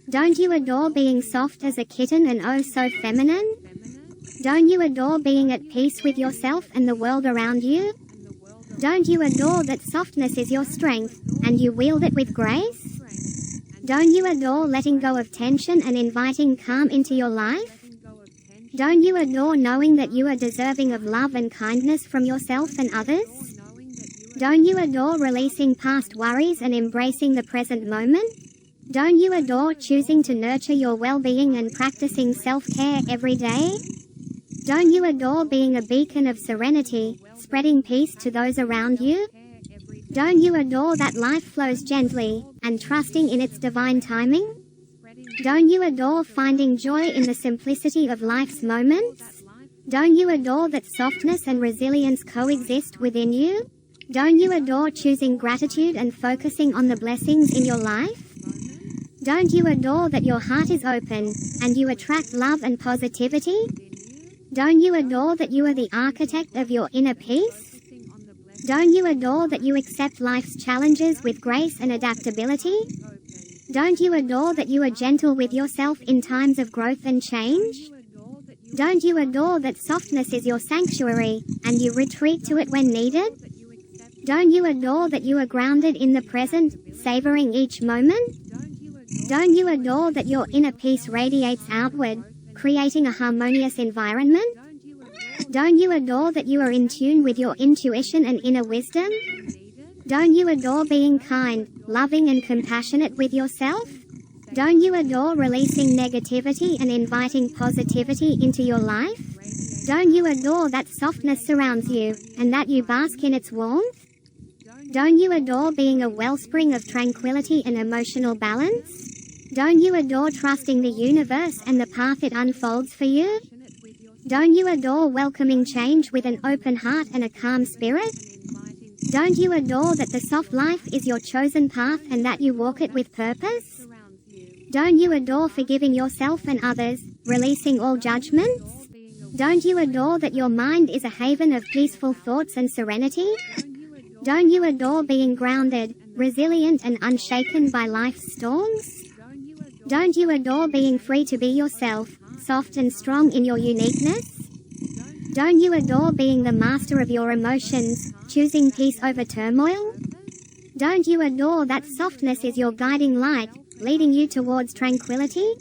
Don't you adore being soft as a kitten and oh so feminine? Don't you adore being at peace with yourself and the world around you? Don't you adore that softness is your strength, and you wield it with grace? Don't you adore letting go of tension and inviting calm into your life? Don't you adore knowing that you are deserving of love and kindness from yourself and others? Don't you adore releasing past worries and embracing the present moment? Don't you adore choosing to nurture your well-being and practicing self-care every day? Don't you adore being a beacon of serenity, spreading peace to those around you? Don't you adore that life flows gently, and trusting in its divine timing? Don't you adore finding joy in the simplicity of life's moments? Don't you adore that softness and resilience coexist within you? Don't you adore choosing gratitude and focusing on the blessings in your life? Don't you adore that your heart is open, and you attract love and positivity? Don't you adore that you are the architect of your inner peace? Don't you adore that you accept life's challenges with grace and adaptability? Don't you adore that you are gentle with yourself in times of growth and change? Don't you adore that softness is your sanctuary, and you retreat to it when needed? Don't you adore that you are grounded in the present, savoring each moment? Don't you adore that your inner peace radiates outward, creating a harmonious environment? Don't you adore that you are in tune with your intuition and inner wisdom? Don't you adore being kind, loving and compassionate with yourself? Don't you adore releasing negativity and inviting positivity into your life? Don't you adore that softness surrounds you, and that you bask in its warmth? Don't you adore being a wellspring of tranquility and emotional balance? Don't you adore trusting the universe and the path it unfolds for you? Don't you adore welcoming change with an open heart and a calm spirit? Don't you adore that the soft life is your chosen path and that you walk it with purpose? Don't you adore forgiving yourself and others, releasing all judgments? Don't you adore that your mind is a haven of peaceful thoughts and serenity? Don't you adore being grounded, resilient and unshaken by life's storms? Don't you adore being free to be yourself, soft and strong in your uniqueness? Don't you adore being the master of your emotions, choosing peace over turmoil? Don't you adore that softness is your guiding light, leading you towards tranquility?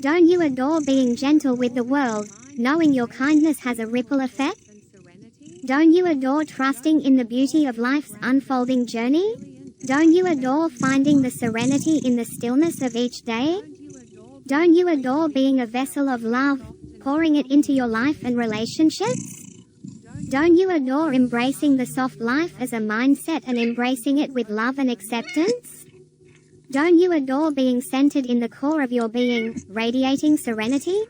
Don't you adore being gentle with the world, knowing your kindness has a ripple effect? Don't you adore trusting in the beauty of life's unfolding journey? Don't you adore finding the serenity in the stillness of each day? Don't you adore being a vessel of love, pouring it into your life and relationships? Don't you adore embracing the soft life as a mindset and embracing it with love and acceptance? Don't you adore being centered in the core of your being, radiating serenity?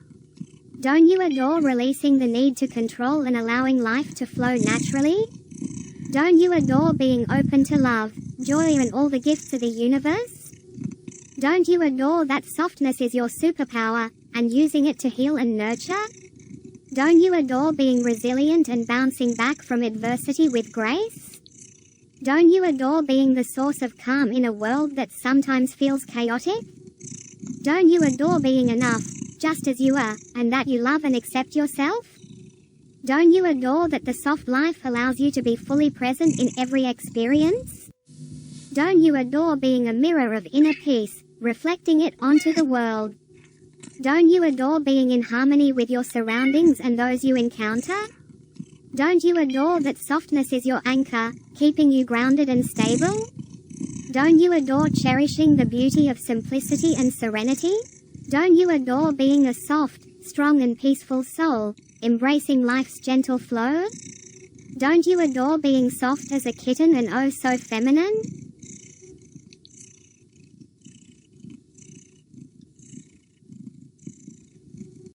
Don't you adore releasing the need to control and allowing life to flow naturally? Don't you adore being open to love, joy and all the gifts of the universe? Don't you adore that softness is your superpower, and using it to heal and nurture? Don't you adore being resilient and bouncing back from adversity with grace? Don't you adore being the source of calm in a world that sometimes feels chaotic? Don't you adore being enough, just as you are, and that you love and accept yourself? Don't you adore that the soft life allows you to be fully present in every experience? Don't you adore being a mirror of inner peace, reflecting it onto the world? Don't you adore being in harmony with your surroundings and those you encounter? Don't you adore that softness is your anchor, keeping you grounded and stable? Don't you adore cherishing the beauty of simplicity and serenity? Don't you adore being a soft, strong and peaceful soul, embracing life's gentle flow? Don't you adore being soft as a kitten and oh so feminine?